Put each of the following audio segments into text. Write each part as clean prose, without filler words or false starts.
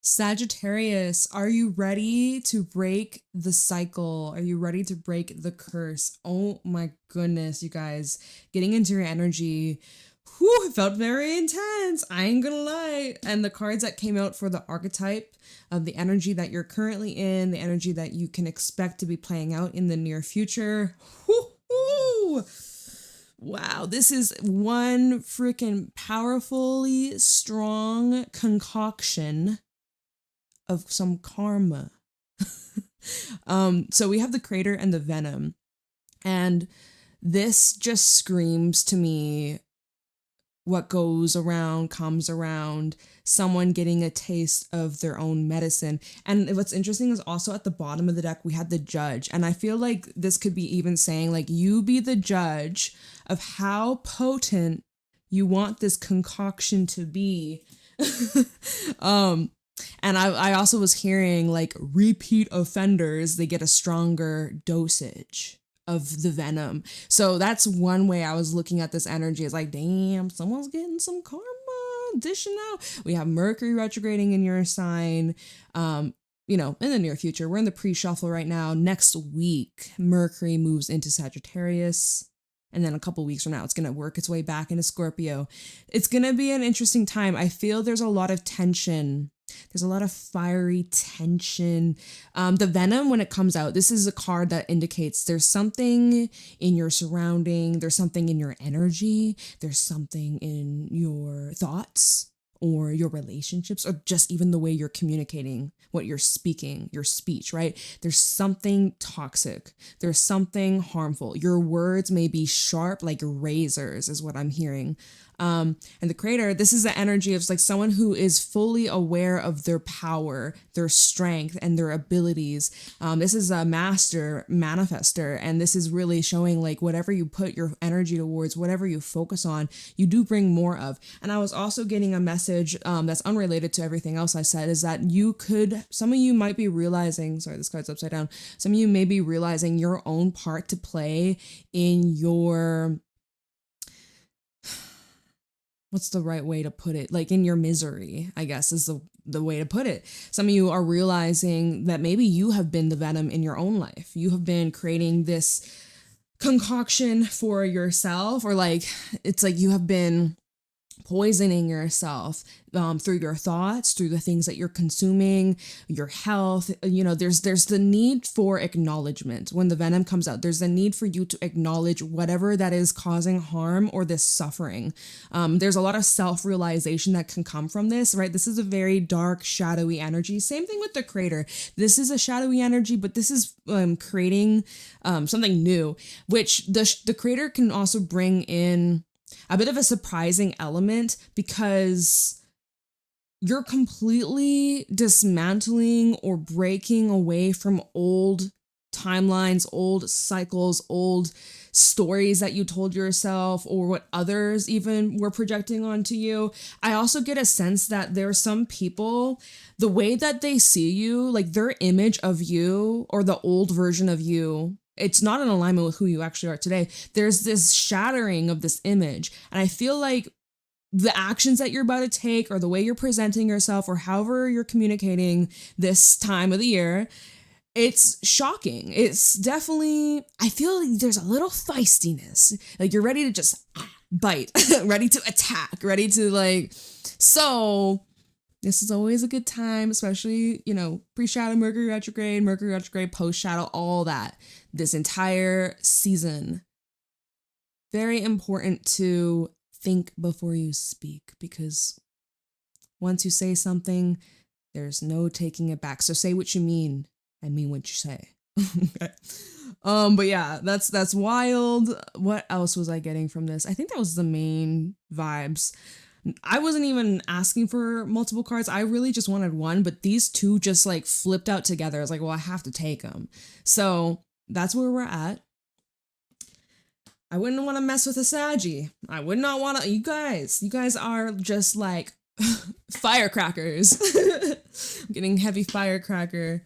Sagittarius, are you ready to break the cycle? Are you ready to break the curse? Oh my goodness, you guys. Getting into your energy. Whew, it felt very intense. I ain't gonna lie. And the cards that came out for the archetype of the energy that you're currently in, the energy that you can expect to be playing out in the near future. Whoo! Wow, this is one freaking powerfully strong concoction of some karma. So we have the crater and the venom, and this just screams to me what goes around comes around, someone getting a taste of their own medicine. And what's interesting is also at the bottom of the deck we had the judge, and I feel like this could be even saying like, you be the judge of how potent you want this concoction to be. And I also was hearing like repeat offenders, they get a stronger dosage of the venom. So that's one way I was looking at this energy. It's like, damn, someone's getting some karma dishing out. We have Mercury retrograding in your sign. In the near future. We're in the pre-shuffle right now. Next week, Mercury moves into Sagittarius. And then a couple weeks from now, it's going to work its way back into Scorpio. It's going to be an interesting time. I feel there's a lot of tension. There's a lot of fiery tension. The venom, when it comes out, this is a card that indicates there's something in your surrounding. There's something in your energy. There's something in your thoughts or your relationships, or just even the way you're communicating, what you're speaking, your speech, right? There's something toxic. There's something harmful. Your words may be sharp like razors is what I'm hearing. And the creator, this is the energy of like someone who is fully aware of their power, their strength, and their abilities. This is a master manifester, and this is really showing like whatever you put your energy towards, whatever you focus on, you do bring more of. And I was also getting a message that's unrelated to everything else I said, is that some of you might be realizing, sorry, this card's upside down. Some of you may be realizing your own part to play in your, what's the right way to put it? Like in your misery, I guess is the way to put it. Some of you are realizing that maybe you have been the venom in your own life. You have been creating this concoction for yourself, or like, it's like you have been poisoning yourself through your thoughts, through the things that you're consuming, your health. There's the need for acknowledgement. When the venom comes out, there's a need for you to acknowledge whatever that is causing harm or this suffering. There's a lot of self-realization that can come from this, right? This is a very dark, shadowy energy. Same thing with the crater. This is a shadowy energy, but this is creating something new, which the crater can also bring in a bit of a surprising element, because you're completely dismantling or breaking away from old timelines, old cycles, old stories that you told yourself, or what others even were projecting onto you. I also get a sense that there are some people, the way that they see you, like their image of you or the old version of you, it's not in alignment with who you actually are today. There's this shattering of this image. And I feel like the actions that you're about to take, or the way you're presenting yourself, or however you're communicating this time of the year, it's shocking. It's definitely, I feel like there's a little feistiness. Like you're ready to just bite, ready to attack, ready to so this is always a good time, especially, pre-shadow, Mercury retrograde, post-shadow, all that. This entire season. Very important to think before you speak, because once you say something, there's no taking it back. So say what you mean and mean what you say. Okay. But yeah, that's wild. What else was I getting from this? I think that was the main vibes. I wasn't even asking for multiple cards. I really just wanted one, but these two just flipped out together. I was like, well, I have to take them. So that's where we're at. I wouldn't want to mess with a Saggy. I would not want to. You guys are just like firecrackers. I'm getting heavy firecracker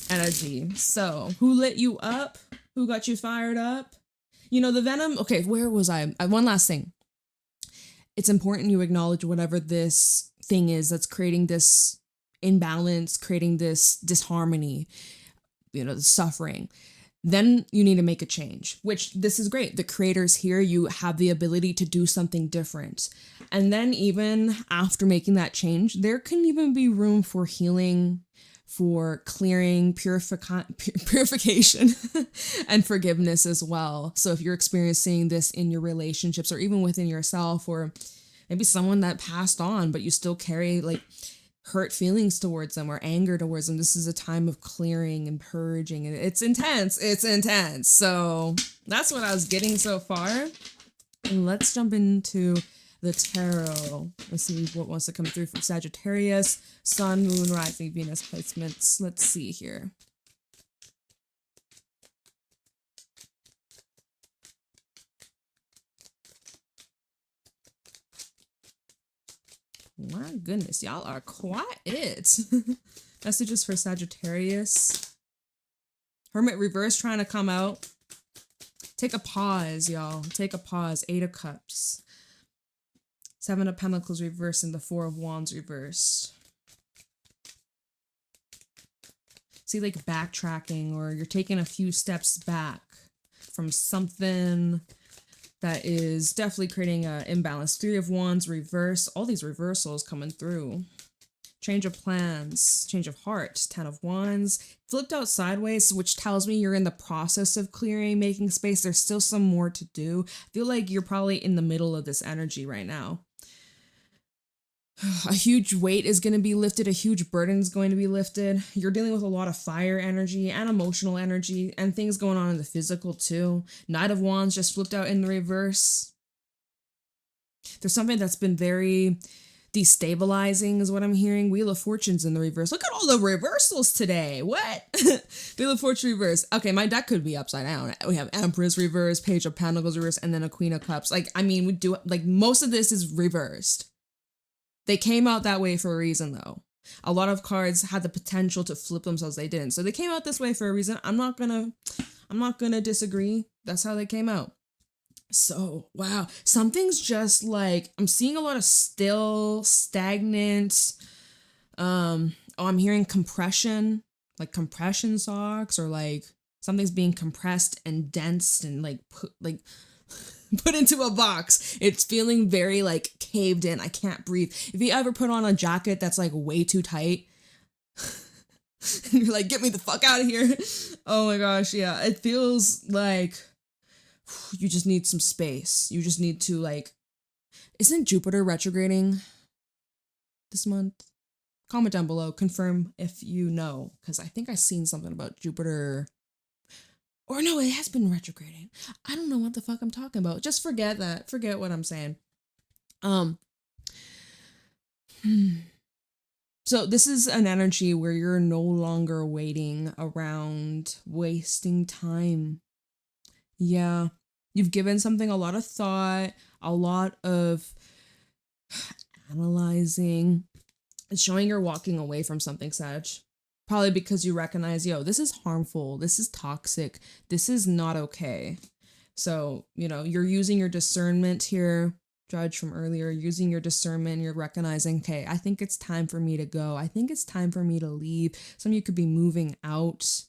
energy. So who lit you up? Who got you fired up? The venom. Okay, where was I? One last thing. It's important you acknowledge whatever this thing is that's creating this imbalance, creating this disharmony, the suffering, then you need to make a change, which this is great. The creators here, you have the ability to do something different. And then even after making that change, there can even be room for healing, for clearing, purification, and forgiveness as well. So if you're experiencing this in your relationships or even within yourself, or maybe someone that passed on, but you still carry like hurt feelings towards them or anger towards them, this is a time of clearing and purging, and it's intense. So that's what I was getting so far. And let's jump into the tarot. Let's see what wants to come through for Sagittarius, Sun, Moon, Rising, Venus placements. Let's see here. My goodness, y'all are quiet. Messages for Sagittarius. Hermit reverse trying to come out. Take a pause, y'all. Take a pause. 8 of Cups. 7 of Pentacles reverse and the 4 of Wands reverse. See, like backtracking, or you're taking a few steps back from something that is definitely creating an imbalance. 3 of Wands reverse. All these reversals coming through. Change of plans. Change of heart. 10 of Wands. Flipped out sideways, which tells me you're in the process of clearing, making space. There's still some more to do. I feel like you're probably in the middle of this energy right now. A huge weight is going to be lifted. A huge burden is going to be lifted. You're dealing with a lot of fire energy and emotional energy and things going on in the physical too. Knight of Wands just flipped out in the reverse. There's something that's been very destabilizing is what I'm hearing. Wheel of Fortune's in the reverse. Look at all the reversals today. What? Wheel of Fortune reverse. Okay, my deck could be upside down. We have Empress reverse, Page of Pentacles reverse, and then a Queen of Cups. Like, I mean, we do, like, most of this is reversed. They came out that way for a reason, though. A lot of cards had the potential to flip themselves. They didn't. So they came out this way for a reason. I'm not gonna disagree. That's how they came out. So, wow. Something's just like, I'm seeing a lot of still, stagnant. I'm hearing compression, like compression socks, or like something's being compressed and dense and like put into a box. It's feeling very like caved in. I can't breathe. If you ever put on a jacket that's like way too tight, and you're like, get me the fuck out of here. Oh my gosh, yeah. It feels like you just need some space. You just need to like, isn't Jupiter retrograding this month? Comment down below. Confirm if you know, because I think I've seen something about Jupiter. Or no, it has been retrograding. I don't know what the fuck I'm talking about. Just forget that. Forget what I'm saying. So this is an energy where you're no longer waiting around, wasting time. Yeah. You've given something a lot of thought, a lot of analyzing. It's showing you're walking away from something, Sag. Probably because you recognize, yo, this is harmful. This is toxic. This is not okay. So, you're using your discernment here, Judge from earlier, using your discernment. You're recognizing, okay, I think it's time for me to go. I think it's time for me to leave. Some of you could be moving out,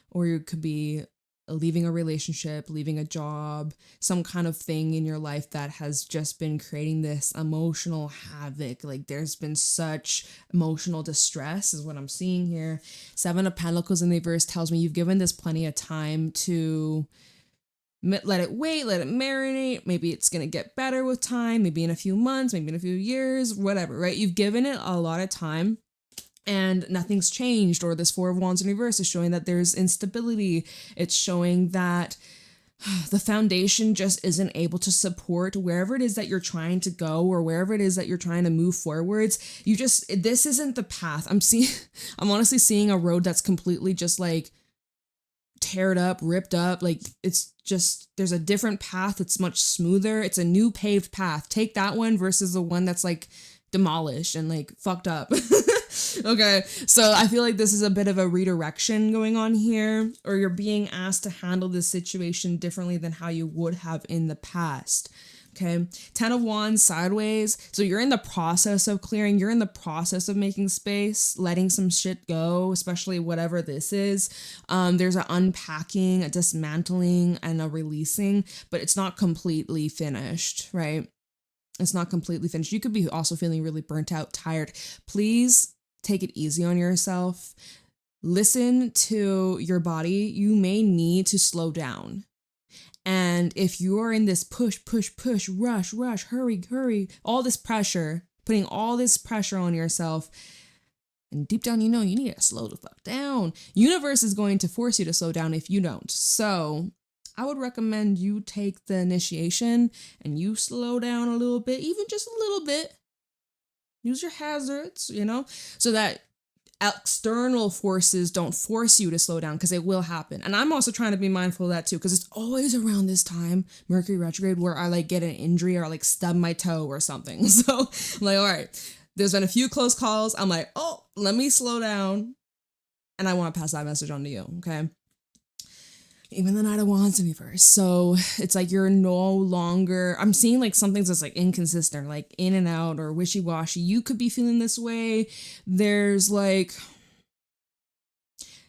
or you could be leaving a relationship, leaving a job, some kind of thing in your life that has just been creating this emotional havoc. Like there's been such emotional distress is what I'm seeing here. 7 of Pentacles in the reverse tells me you've given this plenty of time to let it wait, let it marinate. Maybe it's going to get better with time, maybe in a few months, maybe in a few years, whatever, right? You've given it a lot of time and nothing's changed. Or this 4 of Wands in reverse is showing that there's instability. It's showing that the foundation just isn't able to support wherever it is that you're trying to go, or wherever it is that you're trying to move forwards. This isn't the path. I'm honestly seeing a road that's completely just like teared up, ripped up. Like it's just, there's a different path. It's much smoother. It's a new paved path. Take that one versus the one that's like demolished and like fucked up. Okay, so I feel like this is a bit of a redirection going on here, or you're being asked to handle this situation differently than how you would have in the past. Okay. 10 of Wands sideways. So you're in the process of clearing. You're in the process of making space, letting some shit go, especially whatever this is. There's an unpacking, a dismantling, and a releasing, but it's not completely finished, right? It's not completely finished. You could be also feeling really burnt out, tired. Please take it easy on yourself. Listen to your body. You may need to slow down. And if you're in this push, rush, hurry, all this pressure, putting all this pressure on yourself, and deep down, you know, you need to slow the fuck down. Universe is going to force you to slow down if you don't. So I would recommend you take the initiation and you slow down a little bit, even just a little bit. Use your hazards, you know, so that external forces don't force you to slow down, because it will happen. And I'm also trying to be mindful of that too, because it's always around this time, Mercury retrograde, where I like get an injury or like stub my toe or something. So I'm like, all right, there's been a few close calls. I'm like, oh, let me slow down. And I want to pass that message on to you. Okay. Even the Knight of Wands in reverse. So it's like you're no longer, I'm seeing like something's that's like inconsistent, like in and out or wishy-washy. You could be feeling this way. There's like,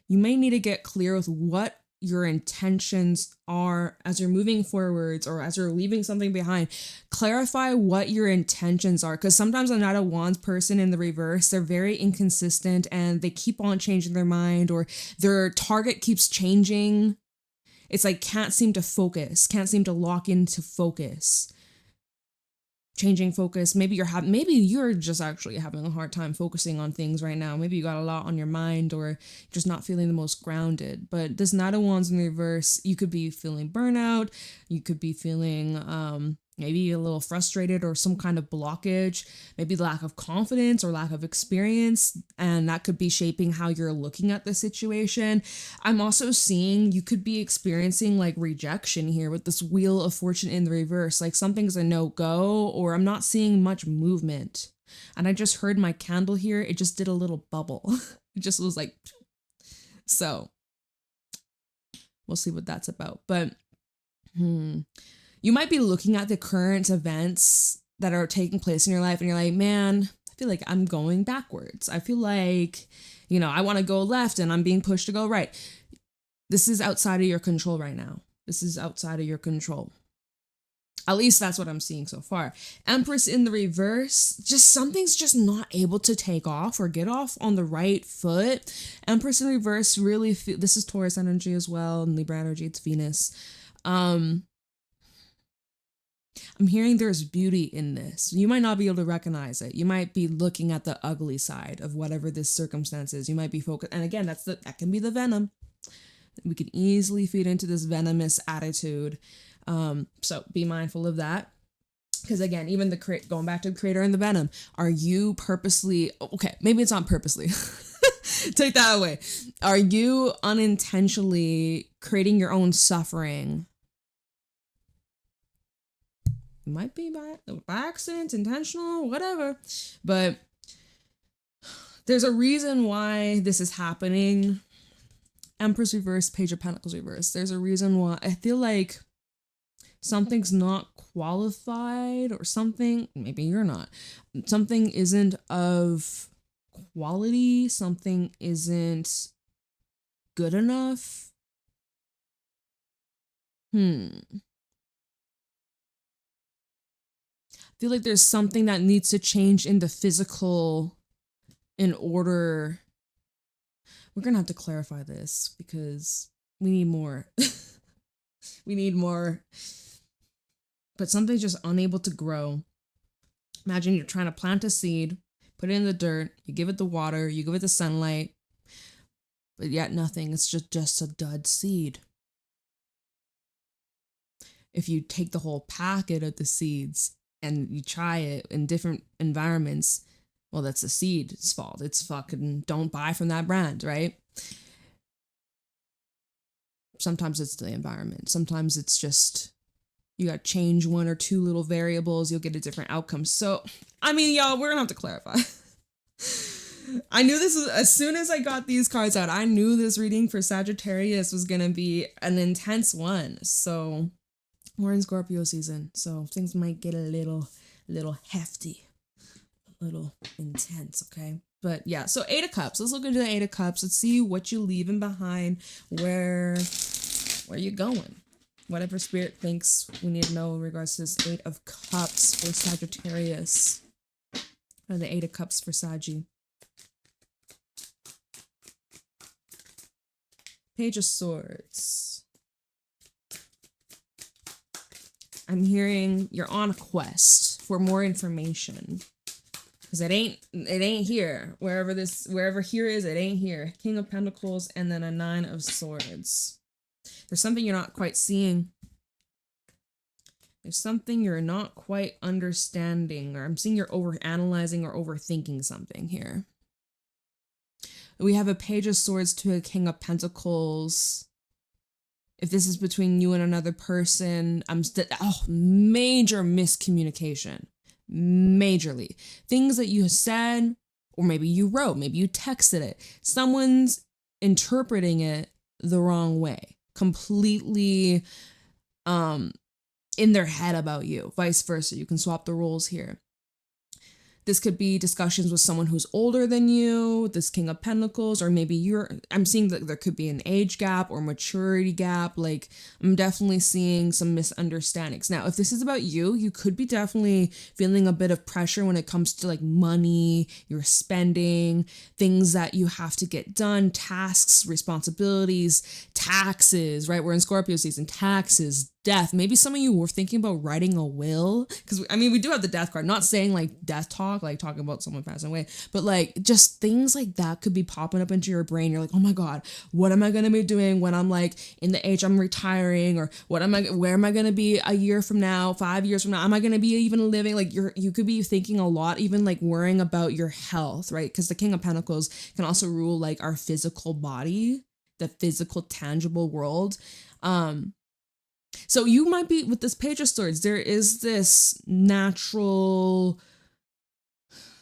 you may need to get clear with what your intentions are as you're moving forwards or as you're leaving something behind. Clarify what your intentions are, because sometimes a Knight of Wands person in the reverse, they're very inconsistent and they keep on changing their mind, or their target keeps changing. It's like can't seem to focus, can't seem to lock into focus. Changing focus. Maybe you're just actually having a hard time focusing on things right now. Maybe you got a lot on your mind, or just not feeling the most grounded. But this Knight of Wands in reverse, you could be feeling burnout. You could be feeling maybe a little frustrated or some kind of blockage, maybe lack of confidence or lack of experience. And that could be shaping how you're looking at the situation. I'm also seeing you could be experiencing like rejection here with this Wheel of Fortune in the reverse. Like something's a no-go, or I'm not seeing much movement. And I just heard my candle here. It just did a little bubble. It just was like, so we'll see what that's about. But, you might be looking at the current events that are taking place in your life and you're like, man, I feel like I'm going backwards. I feel like, you know, I want to go left and I'm being pushed to go right. This is outside of your control right now. This is outside of your control. At least that's what I'm seeing so far. Empress in the reverse, just something's just not able to take off or get off on the right foot. Empress in reverse really, this is Taurus energy as well, and Libra energy, it's Venus. I'm hearing there's beauty in this. You might not be able to recognize it. You might be looking at the ugly side of whatever this circumstance is. You might be focused. And again, that can be the venom. We can easily feed into this venomous attitude. So be mindful of that. Because again, even going back to the creator and the venom, are you purposely, okay, maybe it's not purposely. Take that away. Are you unintentionally creating your own suffering? Might be by accident, intentional, whatever. But there's a reason why this is happening. Empress reverse, Page of Pentacles reverse. There's a reason why I feel like something's not qualified, or something, maybe you're not. Something isn't of quality. Something isn't good enough. I feel like there's something that needs to change in the physical in order. We're going to have to clarify this because we need more. We need more. But something's just unable to grow. Imagine you're trying to plant a seed, put it in the dirt, you give it the water, you give it the sunlight, but yet nothing. It's just a dud seed. If you take the whole packet of the seeds and you try it in different environments, well, that's the seed's fault. It's fucking, don't buy from that brand, right? Sometimes it's the environment. Sometimes it's just, you got to change one or two little variables, you'll get a different outcome. So, I mean, y'all, we're gonna have to clarify. I knew this was, as soon as I got these cards out, I knew this reading for Sagittarius was gonna be an intense one. So We're in Scorpio season, so things might get a little hefty, a little intense, okay? But yeah, so 8 of Cups. Let's look into the 8 of Cups. Let's see what you're leaving behind, where you going. Whatever spirit thinks we need to know in regards to this 8 of Cups for Sagittarius. Or the 8 of Cups for Saggy. Page of Swords. I'm hearing you're on a quest for more information. Because it ain't here. Wherever here is, it ain't here. King of Pentacles and then a 9 of Swords. There's something you're not quite seeing. There's something you're not quite understanding, or I'm seeing you're overanalyzing or overthinking something here. We have a Page of Swords to a King of Pentacles. If this is between you and another person, major miscommunication. Majorly. Things that you said, or maybe you wrote, maybe you texted it. Someone's interpreting it the wrong way. Completely in their head about you. Vice versa. You can swap the roles here. This could be discussions with someone who's older than you, this King of Pentacles, or maybe I'm seeing that there could be an age gap or maturity gap. Like, I'm definitely seeing some misunderstandings. Now, if this is about you, you could be definitely feeling a bit of pressure when it comes to like money, your spending, things that you have to get done, tasks, responsibilities, taxes, right? We're in Scorpio season, taxes, death. Maybe some of you were thinking about writing a will, because I mean, we do have the death card. Not saying like death talk, like talking about someone passing away, but like just things like that could be popping up into your brain. You're like, oh my god, what am I gonna be doing when I'm like in the age I'm retiring, or where am I gonna be a year from now, 5 years from now? Am I gonna be even living? Like you could be thinking a lot, even like worrying about your health, right? Because the King of Pentacles can also rule like our physical body, the physical tangible world. So you might be, with this Page of Swords, there is this natural,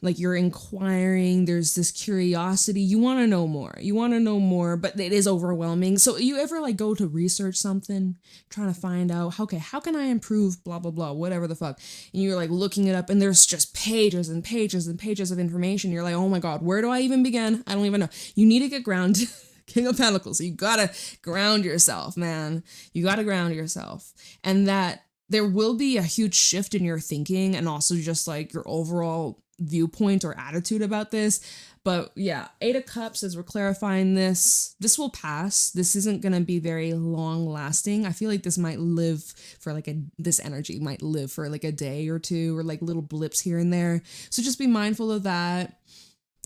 like you're inquiring, there's this curiosity, you want to know more, but it is overwhelming. So you ever like go to research something, trying to find out, okay, how can I improve, blah, blah, blah, whatever the fuck. And you're like looking it up and there's just pages and pages and pages of information. You're like, oh my God, where do I even begin? I don't even know. You need to get grounded. King of Pentacles. You gotta ground yourself, man. You gotta ground yourself. And that there will be a huge shift in your thinking and also just like your overall viewpoint or attitude about this. But yeah, 8 of Cups, as we're clarifying this will pass. This isn't gonna be very long lasting. I feel like this might live for this energy might live for like a day or two, or like little blips here and there. So just be mindful of that.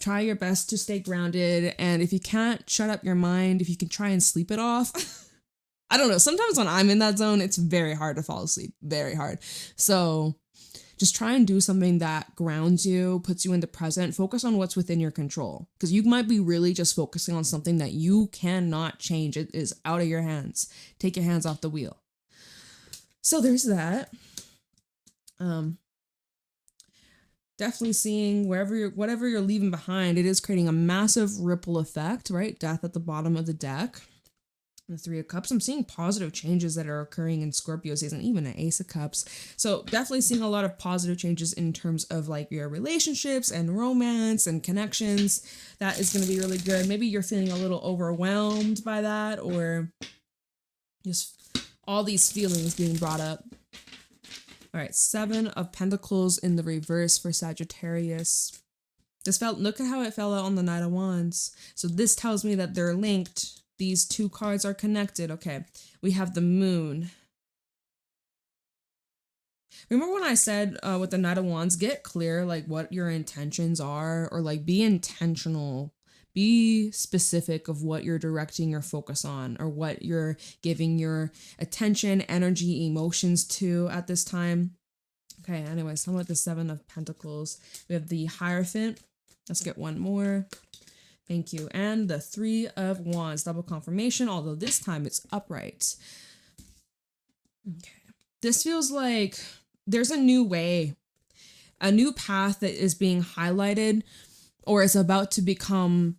Try your best to stay grounded. And if you can't shut up your mind, if you can try and sleep it off, I don't know. Sometimes when I'm in that zone, it's very hard to fall asleep. Very hard. So just try and do something that grounds you, puts you in the present. Focus on what's within your control. Because you might be really just focusing on something that you cannot change. It is out of your hands. Take your hands off the wheel. So there's that. Definitely seeing whatever you're leaving behind, it is creating a massive ripple effect, right? Death at the bottom of the deck. The 3 of Cups. I'm seeing positive changes that are occurring in Scorpio season, even an Ace of Cups. So definitely seeing a lot of positive changes in terms of like your relationships and romance and connections. That is going to be really good. Maybe you're feeling a little overwhelmed by that, or just all these feelings being brought up. All right, 7 of Pentacles in the reverse for Sagittarius. Look at how it fell out on the Knight of Wands. So this tells me that they're linked. These 2 cards are connected. Okay, we have the Moon. Remember when I said with the Knight of Wands, get clear like what your intentions are, or like be intentional. Be specific of what you're directing your focus on, or what you're giving your attention, energy, emotions to at this time. Okay, anyways, I'm with the 7 of Pentacles. We have the Hierophant. Let's get one more. Thank you. And the 3 of Wands, double confirmation, although this time it's upright. Okay. This feels like there's a new way, a new path that is being highlighted, or is about to become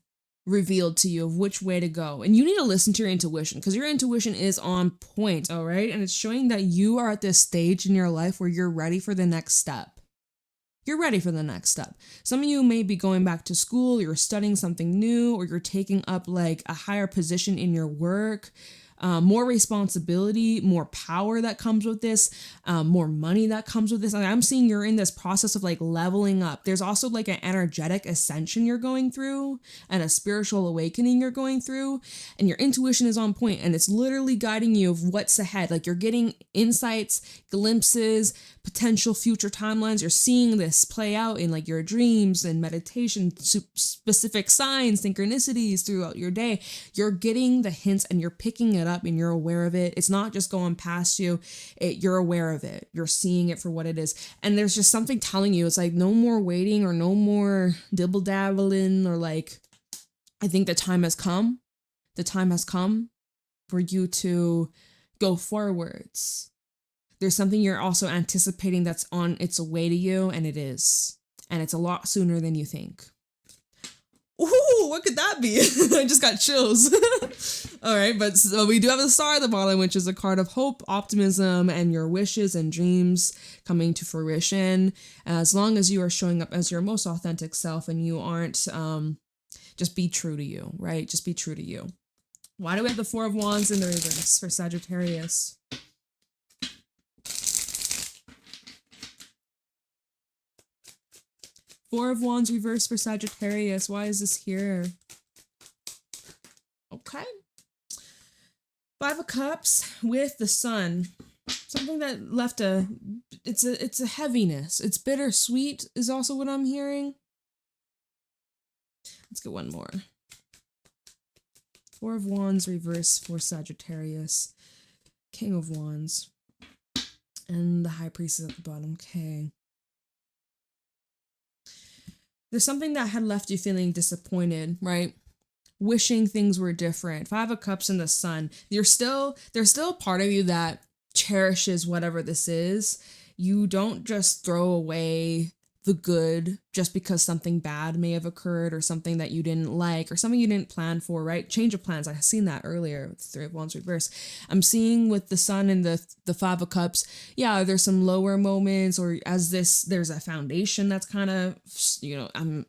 revealed to you of which way to go. And you need to listen to your intuition, because your intuition is on point, all right? And it's showing that you are at this stage in your life where you're ready for the next step. You're ready for the next step. Some of you may be going back to school, you're studying something new, or you're taking up like a higher position in your work. More responsibility, more power that comes with this, more money that comes with this. I'm seeing you're in this process of like leveling up. There's also like an energetic ascension you're going through and a spiritual awakening you're going through, and your intuition is on point and it's literally guiding you of what's ahead. Like you're getting insights, glimpses, potential future timelines. You're seeing this play out in like your dreams and meditation, specific signs, synchronicities throughout your day. You're getting the hints and you're picking it up and you're aware of it. It's not just going past you. You're aware of it. You're seeing it for what it is. And there's just something telling you, it's like no more waiting or no more dibble dabbling, or like, I think the time has come. The time has come for you to go forwards. There's something you're also anticipating that's on its way to you, and it is. And it's a lot sooner than you think. Ooh, what could that be? I just got chills. All right, but so we do have a star at the bottom, which is a card of hope, optimism, and your wishes and dreams coming to fruition. As long as you are showing up as your most authentic self and you aren't, just be true to you, right? Just be true to you. Why do we have the Four of Wands in the reverse for Sagittarius? Four of Wands reverse for Sagittarius. Why is this here? Okay. Five of Cups with the Sun. Something that left it's a heaviness. It's bittersweet is also what I'm hearing. Let's get one more. Four of Wands reverse for Sagittarius. King of Wands. And the High Priestess at the bottom. Okay. There's something that had left you feeling disappointed, right? Wishing things were different. Five of Cups and the Sun. There's still a part of you that cherishes whatever this is. You don't just throw away the good just because something bad may have occurred or something that you didn't like or something you didn't plan for, right? Change of plans. I've seen that earlier with Three of Wands reverse. I'm seeing with the Sun and the Five of Cups, yeah, there's some lower moments, or there's a foundation that's kind of, I'm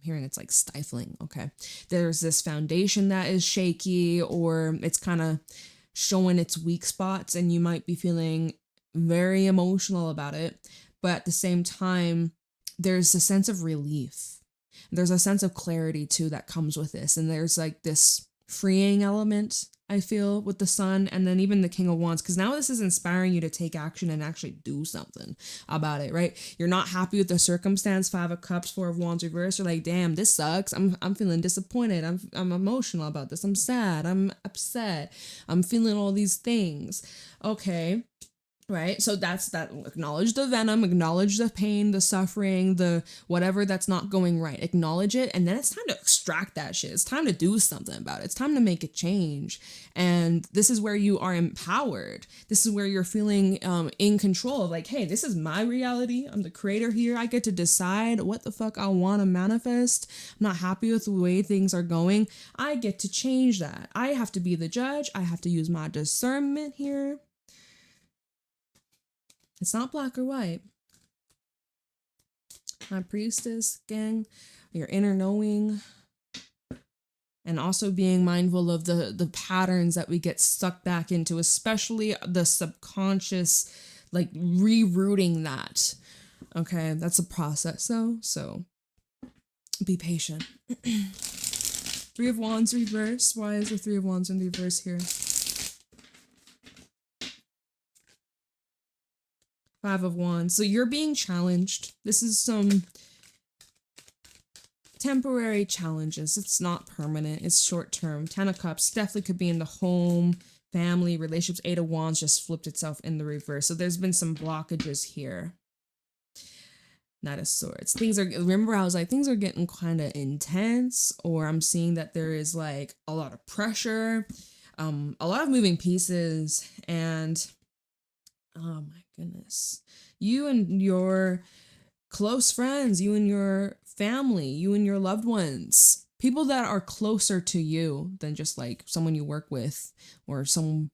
hearing it's like stifling. Okay. There's this foundation that is shaky, or it's kind of showing its weak spots, and you might be feeling very emotional about it. But at the same time, there's a sense of relief. There's a sense of clarity too that comes with this. And there's like this freeing element, I feel, with the Sun, and then even the King of Wands, because now this is inspiring you to take action and actually do something about it, right? You're not happy with the circumstance. Five of Cups, Four of Wands reverse. You're like, damn, this sucks. I'm feeling disappointed. I'm emotional about this. I'm sad. I'm upset. I'm feeling all these things. Okay. Right? So that's that. Acknowledge the venom, acknowledge the pain, the suffering, the whatever that's not going right. Acknowledge it. And then it's time to extract that shit. It's time to do something about it. It's time to make a change. And this is where you are empowered. This is where you're feeling in control of like, hey, this is my reality. I'm the creator here. I get to decide what the fuck I want to manifest. I'm not happy with the way things are going. I get to change that. I have to be the judge. I have to use my discernment here. It's not black or white. High Priestess, gang, your inner knowing, and also being mindful of the patterns that we get stuck back into, especially the subconscious, like rerouting that. Okay, that's a process though, so be patient. Three of Wands reverse. Why is the Three of Wands in reverse here? Five of Wands. So you're being challenged. This is some temporary challenges. It's not permanent. It's short term. 10 of Cups definitely could be in the home, family, relationships. 8 of Wands just flipped itself in the reverse. So there's been some blockages here. Knight of Swords. Remember I was like, things are getting kind of intense, or I'm seeing that there is like a lot of pressure, a lot of moving pieces, and oh my goodness. You and your close friends, you and your family, you and your loved ones people that are closer to you than just like someone you work with or some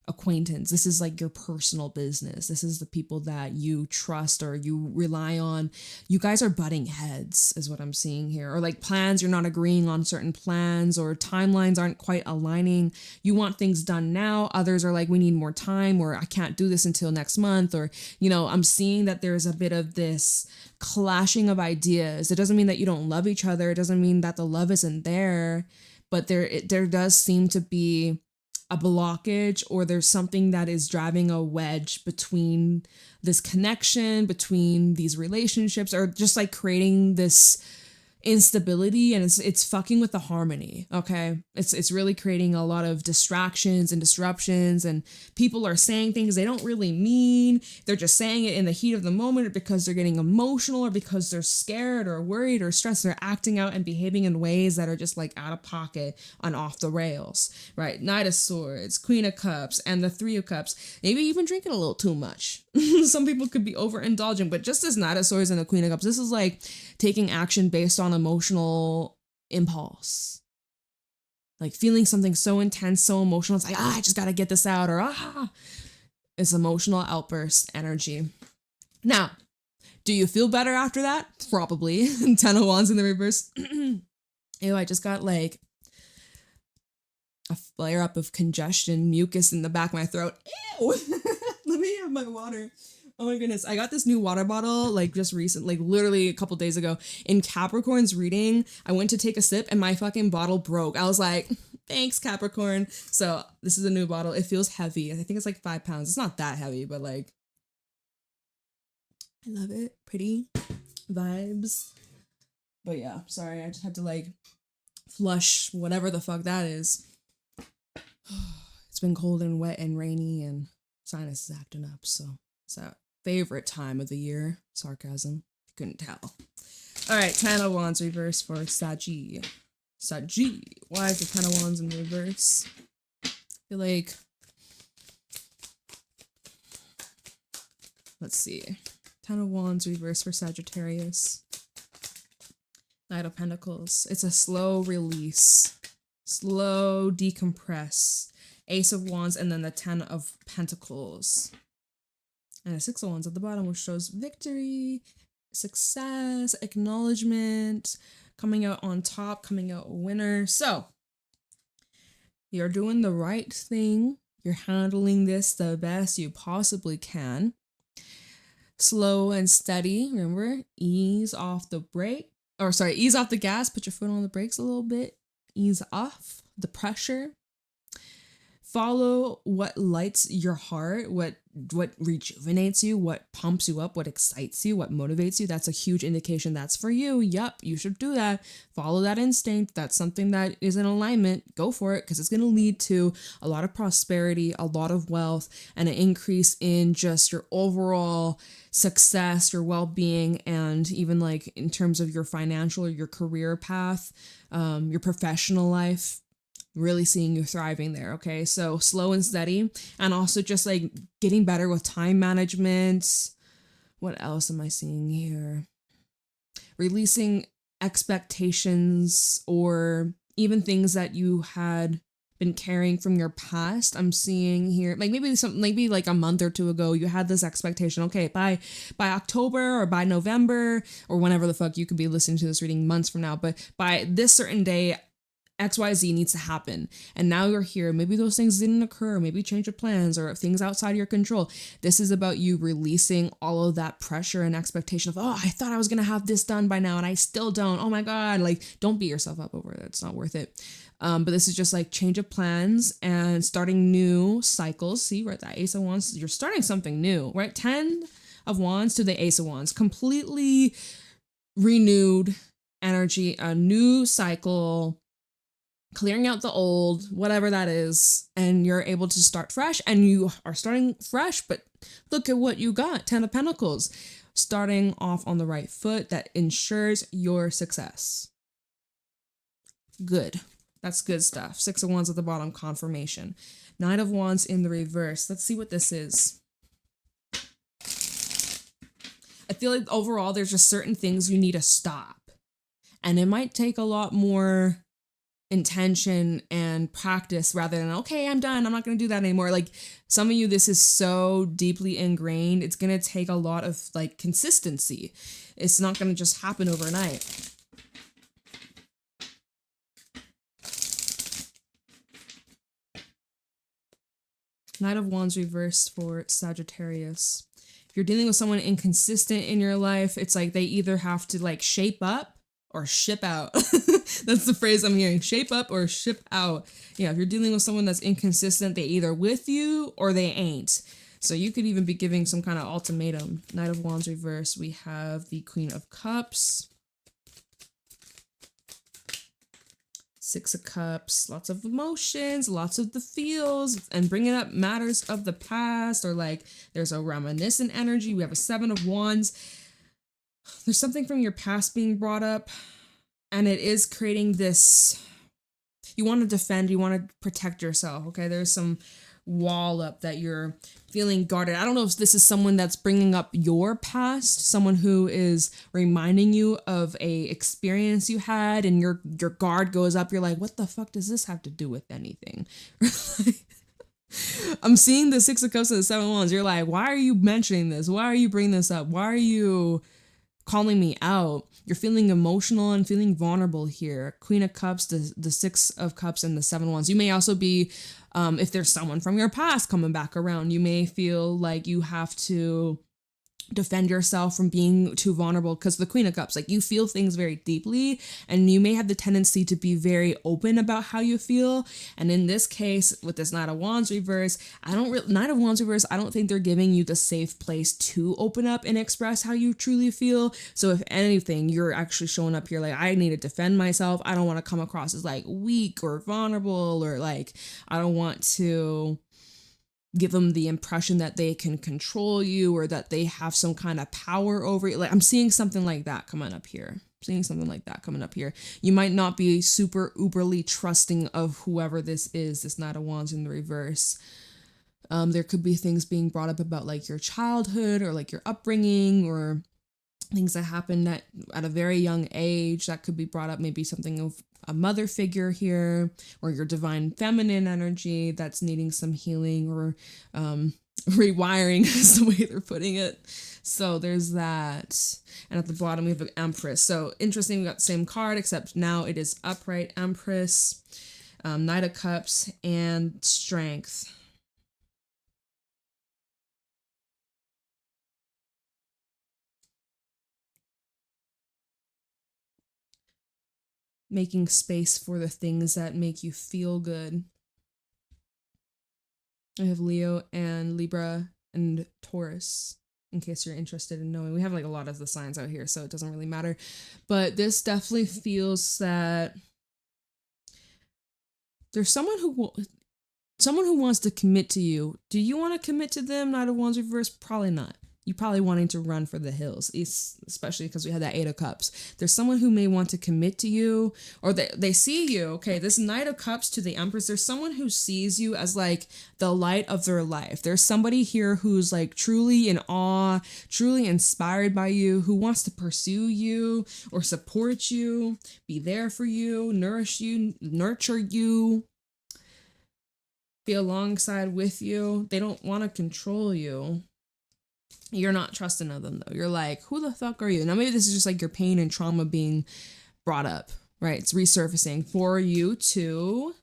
acquaintance. This is like your personal business. This is the people that you trust or you rely on. You guys are butting heads is what I'm seeing here. Or like plans, you're not agreeing on certain plans, or timelines aren't quite aligning. You want things done now. Others are like, we need more time, or I can't do this until next month. Or, you know, I'm seeing that there's a bit of this clashing of ideas. It doesn't mean that you don't love each other. It doesn't mean that the love isn't there, but there does seem to be a blockage, or there's something that is driving a wedge between this connection, between these relationships, or just like creating this instability, and it's fucking with the harmony. Okay, it's really creating a lot of distractions and disruptions, and people are saying things they don't really mean. They're just saying it in the heat of the moment, or because they're getting emotional, or because they're scared or worried or stressed. They're acting out and behaving in ways that are just like out of pocket and off the rails, right? Knight of Swords, Queen of Cups, and the Three of Cups. Maybe even drinking a little too much. Some people could be overindulgent, but just as Knight of Swords and the Queen of Cups, this is like taking action based on emotional impulse. Like feeling something so intense, so emotional. It's like, I just got to get this out, or it's emotional outburst energy. Now, do you feel better after that? Probably. 10 of Wands in the reverse. Ew, I just got like a flare up of congestion, mucus in the back of my throat. Ew. Let me have my water. Oh my goodness. I got this new water bottle like just recently, like literally a couple days ago. In Capricorn's reading, I went to take a sip and my fucking bottle broke. I was like, thanks, Capricorn. So this is a new bottle. It feels heavy. I think it's like 5 pounds. It's not that heavy, but like, I love it. Pretty vibes. But yeah, sorry. I just had to like flush whatever the fuck that is. It's been cold and wet and rainy, and sinus is acting up, so it's our favorite time of the year. Sarcasm. You couldn't tell. All right, 10 of Wands reverse for Saggy. Why is the 10 of Wands in reverse? I feel like, let's see. 10 of Wands reverse for Sagittarius. Knight of Pentacles. It's a slow release. Slow decompress. Ace of Wands, and then the 10 of Pentacles. And a 6 of Wands at the bottom, which shows victory, success, acknowledgement, coming out on top, coming out a winner. So, you're doing the right thing. You're handling this the best you possibly can. Slow and steady, remember? Ease off the gas, put your foot on the brakes a little bit. Ease off the pressure. Follow what lights your heart, what rejuvenates you, what pumps you up, what excites you, what motivates you. That's a huge indication that's for you. Yep, you should do that. Follow that instinct. That's something that is in alignment. Go for it, because it's going to lead to a lot of prosperity, a lot of wealth, and an increase in just your overall success, your well-being, and even like in terms of your financial or your career path, your professional life. Really seeing you thriving there, okay? So slow and steady, and also just like getting better with time management. What else am I seeing here? Releasing expectations or even things that you had been carrying from your past. I'm seeing here, like maybe like a month or two ago, you had this expectation, okay, by October or by November or whenever the fuck you could be listening to this reading months from now, but by this certain day, XYZ needs to happen. And now you're here. Maybe those things didn't occur. Maybe change of plans or things outside your control. This is about you releasing all of that pressure and expectation of, I thought I was going to have this done by now and I still don't. Oh my God. Like, don't beat yourself up over it. It's not worth it. But this is just like change of plans and starting new cycles. See, right? That Ace of Wands, you're starting something new, right? 10 of Wands to the Ace of Wands, completely renewed energy, a new cycle, clearing out the old, whatever that is, and you're able to start fresh, and you are starting fresh, but look at what you got, 10 of Pentacles, starting off on the right foot that ensures your success. Good. That's good stuff. 6 of Wands at the bottom, confirmation. 9 of Wands in the reverse. Let's see what this is. I feel like overall, there's just certain things you need to stop. And it might take a lot more intention and practice rather than, okay, I'm done, I'm not going to do that anymore. Like some of you, this is so deeply ingrained. It's going to take a lot of like consistency. It's not going to just happen overnight. Knight of Wands reversed for Sagittarius. If you're dealing with someone inconsistent in your life, it's like they either have to like shape up or ship out. That's the phrase I'm hearing. Shape up or ship out. Yeah, if you're dealing with someone that's inconsistent, they either with you or they ain't. So you could even be giving some kind of ultimatum. Knight of Wands reverse. We have the Queen of Cups. Six of Cups, lots of emotions, lots of the feels, and bringing up matters of the past, or like there's a reminiscent energy. We have a Seven of Wands. There's something from your past being brought up, and it is creating this, you want to defend, you want to protect yourself, okay? There's some wall up that you're feeling guarded. I don't know if this is someone that's bringing up your past, someone who is reminding you of a experience you had, and your guard goes up. You're like, what the fuck does this have to do with anything? I'm seeing the Six of Cups and the Seven of Wands. You're like, why are you mentioning this? Why are you bringing this up? Why are you calling me out? You're feeling emotional and feeling vulnerable here. Queen of Cups, the Six of Cups, and the Seven of Wands. You may also be, if there's someone from your past coming back around, you may feel like you have to defend yourself from being too vulnerable, because the Queen of Cups, like, you feel things very deeply, and you may have the tendency to be very open about how you feel. And in this case, with this Knight of Wands reverse, Knight of Wands reverse, I don't think they're giving you the safe place to open up and express how you truly feel. So if anything, you're actually showing up here like, I need to defend myself. I don't want to come across as like weak or vulnerable, or like, I don't want to give them the impression that they can control you or that they have some kind of power over you. Like, I'm seeing something like that coming up here. You might not be super uberly trusting of whoever this is, this Knight of Wands in the reverse. There could be things being brought up about like your childhood or like your upbringing, or things that happened at a very young age that could be brought up. Maybe something of a mother figure here, or your divine feminine energy that's needing some healing or rewiring is the way they're putting it. So there's that. And at the bottom we have an Empress. So interesting, we got the same card, except now it is upright Empress, Knight of Cups, and Strength. Making space for the things that make you feel good. I have Leo and Libra and Taurus, in case you're interested in knowing. We have like a lot of the signs out here, so it doesn't really matter. But this definitely feels that there's someone who wants to commit to you. Do you want to commit to them? Knight of Wands reverse? Probably not. You're probably wanting to run for the hills, especially because we had that Eight of Cups. There's someone who may want to commit to you, or they see you. Okay, this Knight of Cups to the Empress, there's someone who sees you as like the light of their life. There's somebody here who's like truly in awe, truly inspired by you, who wants to pursue you or support you, be there for you, nourish you, nurture you, be alongside with you. They don't want to control you. You're not trusting of them though. You're like, who the fuck are you? Now maybe this is just like your pain and trauma being brought up, right? It's resurfacing for you to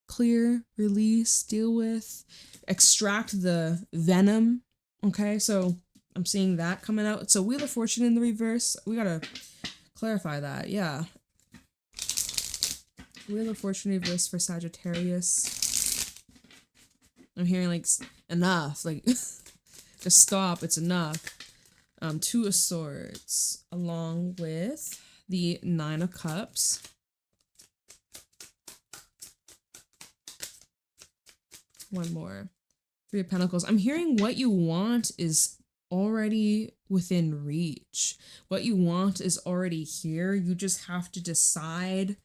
clear, release, deal with, extract the venom. Okay, so I'm seeing that coming out. So Wheel of Fortune in the reverse. We gotta clarify that. Yeah. Wheel of Fortune reverse for Sagittarius. I'm hearing like enough, like just stop, it's enough. Two of Swords along with the Nine of Cups. One more. Three of Pentacles. I'm hearing what you want is already within reach. What you want is already here. You just have to decide.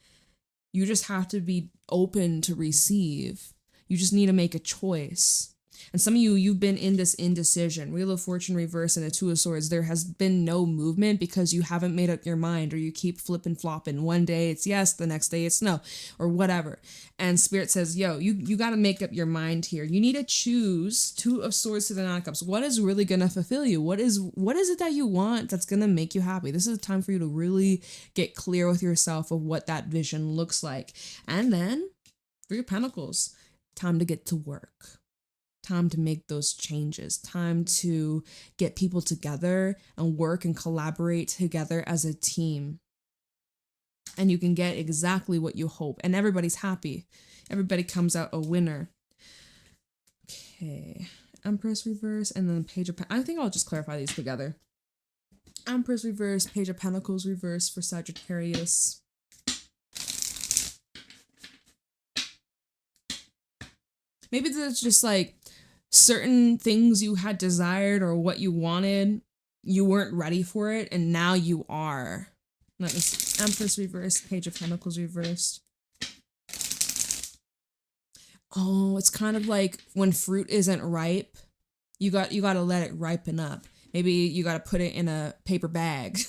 You just have to be open to receive. You just need to make a choice. And some of you, you've been in this indecision. Wheel of Fortune reverse and the Two of Swords. There has been no movement because you haven't made up your mind, or you keep flipping flopping. One day it's yes, the next day it's no, or whatever. And Spirit says, yo, you got to make up your mind here. You need to choose. Two of Swords to the Nine of Cups. What is really going to fulfill you? What is it that you want that's going to make you happy? This is a time for you to really get clear with yourself of what that vision looks like. And then Three of Pentacles. Time to get to work. Time to make those changes. Time to get people together and work and collaborate together as a team. And you can get exactly what you hope. And everybody's happy. Everybody comes out a winner. Okay. Empress reverse and then Page of Pentacles. I think I'll just clarify these together. Empress reverse, Page of Pentacles reverse for Sagittarius. Maybe there's just like certain things you had desired or what you wanted, you weren't ready for it, and now you are. Let me see. Empress reversed, Page of Pentacles reversed. Oh, it's kind of like when fruit isn't ripe, you got to let it ripen up. Maybe you got to put it in a paper bag.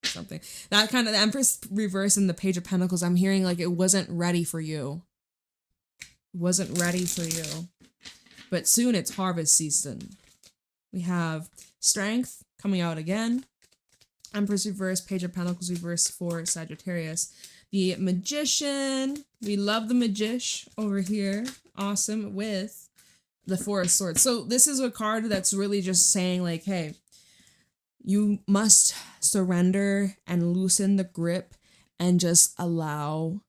Something. That kind of, the Empress reverse and the Page of Pentacles, I'm hearing like it wasn't ready for you. It wasn't ready for you. But soon it's harvest season. We have Strength coming out again. Empress reverse, Page of Pentacles reverse for Sagittarius. The Magician. We love the Magician over here. Awesome. With the Four of Swords. So this is a card that's really just saying like, hey, you must surrender and loosen the grip and just allow,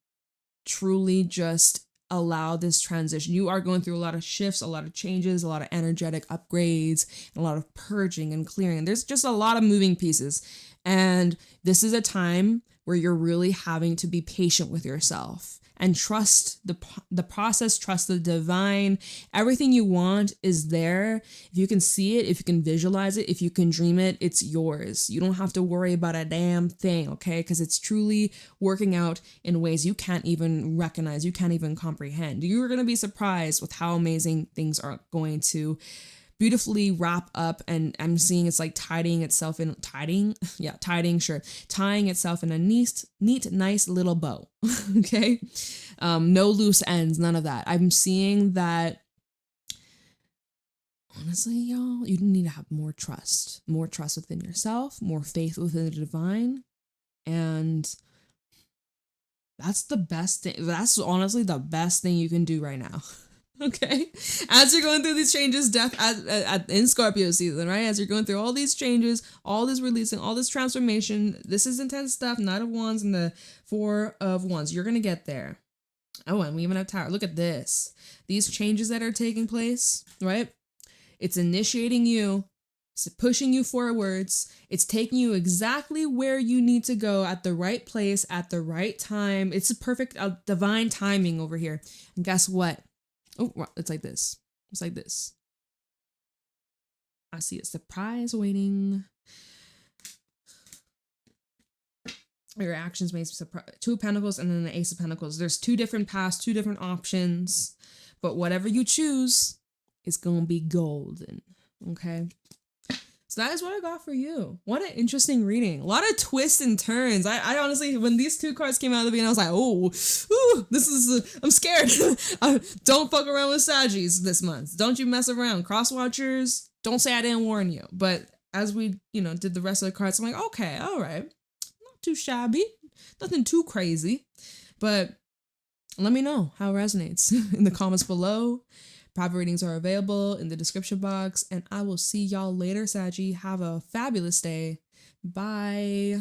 truly just allow this transition. You are going through a lot of shifts, a lot of changes, a lot of energetic upgrades, a lot of purging and clearing. There's just a lot of moving pieces. And this is a time where you're really having to be patient with yourself and trust the process, trust the divine. Everything you want is there. If you can see it, if you can visualize it, if you can dream it, it's yours. You don't have to worry about a damn thing, okay? Because it's truly working out in ways you can't even recognize, you can't even comprehend. You're going to be surprised with how amazing things are going to beautifully wrap up, and I'm seeing it's like tying itself in tying itself in a neat, nice little bow. Okay, no loose ends, none of that. I'm seeing that. Honestly, y'all, you need to have more trust within yourself, more faith within the divine, and that's the best thing. That's honestly the best thing you can do right now. Okay, as you're going through these changes, in Scorpio season, right? As you're going through all these changes, all this releasing, all this transformation, this is intense stuff. Knight of Wands and the Four of Wands. You're gonna get there. Oh, and we even have Tower. Look at this. These changes that are taking place, right? It's initiating you. It's pushing you forwards. It's taking you exactly where you need to go at the right place at the right time. It's a perfect divine timing over here. And guess what? Oh, it's like this. It's like this. I see a surprise waiting. Your actions may surprise. Two of Pentacles and then the Ace of Pentacles. There's two different paths, two different options. But whatever you choose, it's going to be golden. Okay? So that is what I got for you. What an interesting reading. A lot of twists and turns. I honestly, when these two cards came out of the beginning, I was like, ooh, this is, I'm scared. Don't fuck around with Saggies this month. Don't you mess around. Cross watchers, don't say I didn't warn you. But as we, did the rest of the cards, I'm like, okay, all right. Not too shabby. Nothing too crazy. But let me know how it resonates in the comments below. Private readings are available in the description box, and I will see y'all later, Saggy. Have a fabulous day. Bye.